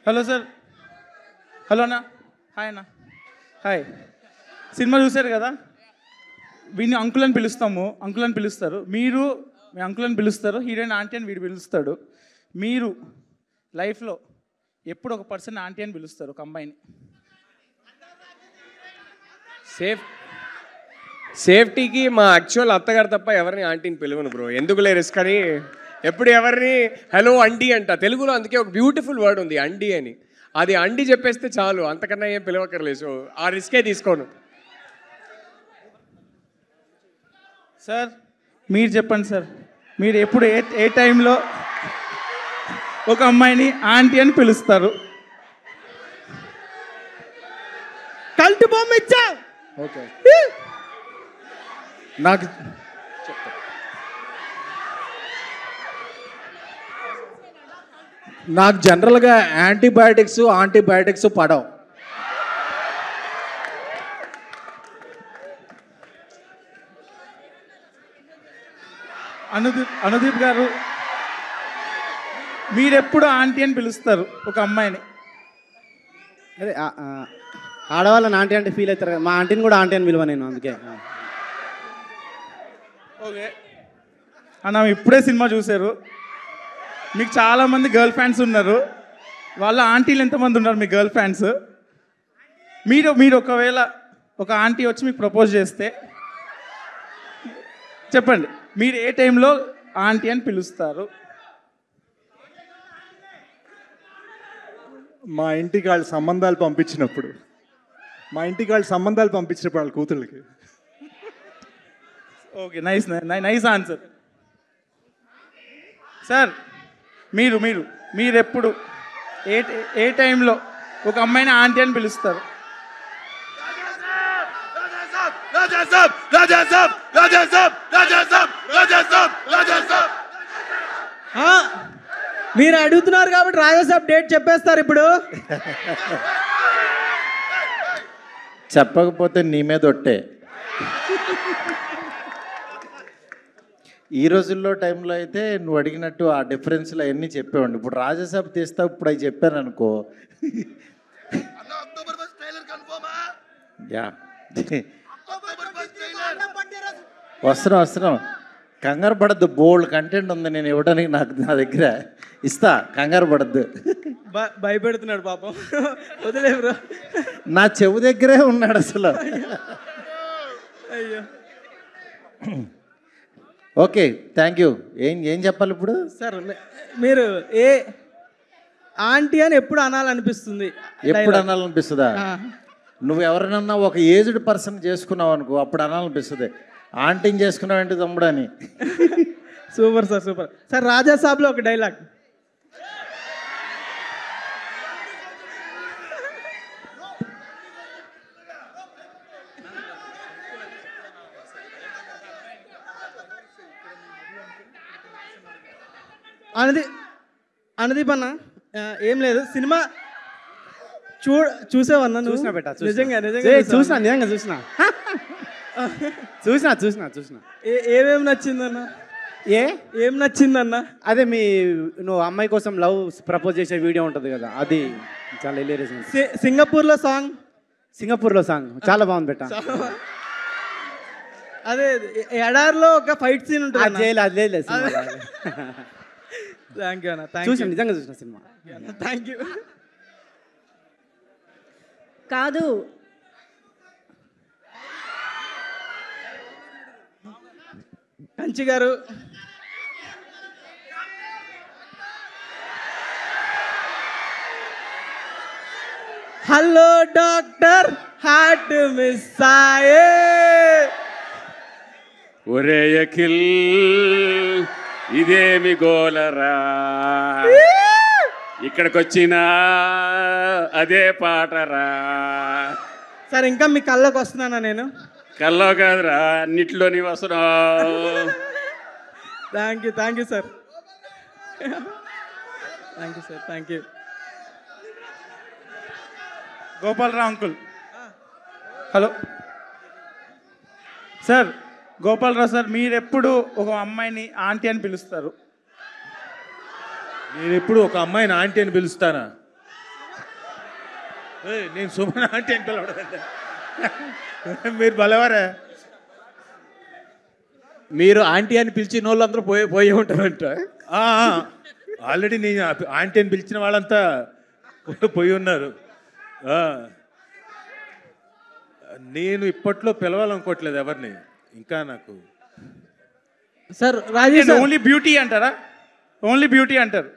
Hello sir. Hello అన్న. Hi అన్న. Hi. Cinema చూశారు కదా, వీడిని అంకుల్ అని పిలుస్తాము, అంకుల్ అని పిలుస్తారు. మీరు మీ అంకుల్ అని పిలుస్తారు, హీరోయిన్ ఆంటీ అని వీడు పిలుస్తాడు. మీరు లైఫ్లో ఎప్పుడు ఒక పర్సన్ ఆంటీ అని పిలుస్తారు, ఒక అమ్మాయిని? సేఫ్టీకి మా యాక్చువల్ అత్తగారు తప్ప ఎవరిని ఆంటీని పిలువను బ్రో. ఎందుకు లే రిస్క్ అని ఎప్పుడు ఎవరిని హలో అండి అంట. తెలుగులో అందుకే ఒక బ్యూటిఫుల్ వర్డ్ ఉంది అండి అని. అది అండి చెప్పేస్తే చాలు, అంతకన్నా ఏం పిలవక్కర్లేదు. సో ఆ రిస్కే తీసుకోను. సార్ మీరు చెప్పండి సార్, మీరు ఎప్పుడు ఏ టైంలో ఒక అమ్మాయిని ఆంటీ అని పిలుస్తారు? కల్ట్ బొమ్మ ఇచ్చా. ఓకే, నాకు జనరల్గా యాంటీబయాటిక్స్ పడవు. అనుదీప్ గారు, మీరెప్పుడు ఆంటీ అని పిలుస్తారు ఒక అమ్మాయిని? అదే ఆడవాళ్ళని ఆంటీ అంటే ఫీల్ అవుతారు కదా, మా ఆంటీని కూడా ఆంటీ అని పిలువ నేను, అందుకే. ఓకే అన్న, ఇప్పుడే సినిమా చూశారు, మీకు చాలామంది గర్ల్ ఫ్యాన్స్ ఉన్నారు. వాళ్ళ ఆంటీలు ఎంతమంది ఉన్నారు మీ గర్ల్ ఫ్యాన్స్? మీరు ఒకవేళ ఒక ఆంటీ వచ్చి మీకు ప్రపోజ్ చేస్తే చెప్పండి, మీరు ఏ టైంలో ఆంటీ అని పిలుస్తారు? మా ఇంటికి వాళ్ళు సంబంధాలు పంపించినప్పుడు వాళ్ళ కూతుళ్ళకి. Okay, nice answer. సార్ మీరెప్పుడు ఏ టైంలో ఒక అమ్మాయిని ఆంటీ అని పిలుస్తారు? మీరు అడుగుతున్నారు కాబట్టి రాజాసాబ్ డేట్ చెప్పేస్తారు ఇప్పుడు. చెప్పకపోతే నీ మీద ఒట్టే. ఈ రోజుల్లో టైంలో అయితే నువ్వు అడిగినట్టు ఆ డిఫరెన్స్లు అవన్నీ చెప్పేవాడిని. ఇప్పుడు రాజాసాబ్ తీస్తావు, ఇప్పుడు అవి చెప్పాను అనుకో. యా వస్తున్నాం. కంగారు పడద్దు, బోల్డ్ కంటెంట్ ఉంది నేను ఇవ్వడానికి, నా దగ్గర ఇస్తా, కంగారు పడద్దు. భయపెడుతున్నాడు పాపం, వదిలే బ్రో. నా చెవు దగ్గరే ఉన్నాడు అసలు. అయ్యో. Okay, thank you. ఏం చెప్పాలి ఇప్పుడు? సార్ మీరు ఏ ఆంటీ అని ఎప్పుడు అనాలనిపిస్తుంది? ఎప్పుడు అనాలనిపిస్తుందా? నువ్వు ఎవరినన్నా ఒక ఏజ్డ్ పర్సన్ చేసుకున్నావు అనుకో, అప్పుడు అనాలనిపిస్తుంది. ఆంటీని చేసుకున్నావు ఏంటి తమ్ముడు అని. Super sir, super sir. రాజాసాబ్లో ఒక డైలాగ్. అనుదీప్ అన్న, ఏం లేదు, సినిమా చూసావన్నా? చూసినా బెట్ట, నిజంగా చూసినా. ఏమేమి నచ్చిందన్న? ఏం నచ్చిందన్న? అదే నువ్వు అమ్మాయి కోసం లవ్ ప్రపోజ్ చేసే వీడియో ఉంటుంది కదా, అది చాలా హిలేరియస్. సింగపూర్లో సాంగ్ చాలా బాగుంది బెట్ట. అదే ఎడార్లో ఒక ఫైట్ సీన్ ఉంటుంది. థ్యాంక్ యూ అన్న. చూసాను, నిజంగా చూసిన సినిమా. Thank you. కాదు, కంచి గారు, హలో డాక్టర్, హార్ట్ మిస్ అయ్యే. ఒరే అఖిల్, ఇదేమి గోలరా, ఇక్కడికొచ్చినా అదే పాటరా. సార్ ఇంకా మీ కళ్ళకి వస్తున్నానా నేను? కల్లో కాదురా, అన్నిట్లోని వస్తున్నావు. Thank you sir. Thank you. Gopalarao uncle. Hello sir, Gopalarao sir, మీరెప్పుడు ఒక అమ్మాయిని ఆంటీ అని పిలుస్తారు? నేను ఎప్పుడు ఒక అమ్మాయిని ఆంటీ అని పిలుస్తానా? నేను సుమన్ ఆంటీ అని పిలవడం మీరు బలవారా? మీరు ఆంటీ అని పిలిచిన వాళ్ళందరూ పోయి ఉంటారంట. ఆల్రెడీ నేను ఆంటీ అని పిలిచిన వాళ్ళంతా పోయి ఉన్నారు. నేను ఇప్పట్లో పిలవాలనుకోవట్లేదు ఎవరిని ఇంకా. నాకు సార్ రాజేష్ ఓన్లీ బ్యూటీ అంటారా? ఓన్లీ బ్యూటీ అంటారు.